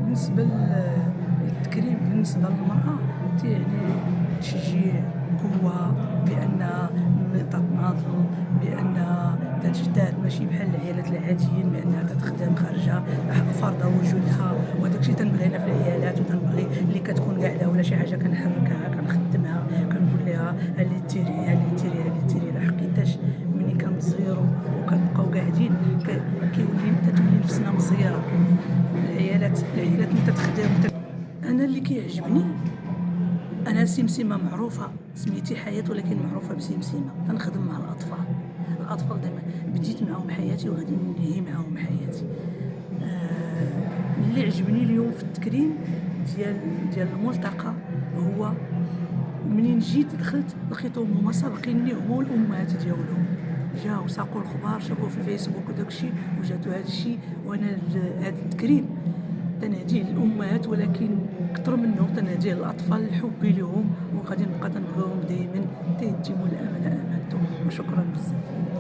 بالنسبة للتكريم بالنسبة للمرأة تعني تشجيع، قوة، بأنها تتناضل، بأنها تجتهد ماشي بحال العيالات العاديين بأنها تخدم خارجة فرض وجودها. وداك الشيء تنبغي هنا في العيالات، وتنبغي اللي كتكون قاعدة ولا شي حاجة كنحركها كنخدمها كنقول لها ها اللي ديري ها اللي ديري ها اللي ديري، لحقيتاش ملي كنتزيرو وكنبقاو قاعدين كتولي نفسنا مزيرة. العيالات ملي تخدم انا اللي كيعجبني انا سمسمه معروفه سميتي حياه ولكن معروفه بسمسمه. كنخدم مع الاطفال دائما بديت معهم حياتي وغادي ننهي معهم حياتي. اللي عجبني اليوم في التكريم ديال الملتقى هو منين جيت دخلت لقيتهم هما سابقيني، هما والامهات ديالهم جاو ساقوا الخبار، شافوا في الفيسبوك وداكشي وجاتو هادشي. وانا هذا التكريم تنهديه للامهات ولكن اكثر منه تنهديه للاطفال، الحب لهم، وغادي نبقى تنبغيهم دائما تيديموا الامانه امانتهم. وشكرا بزاف.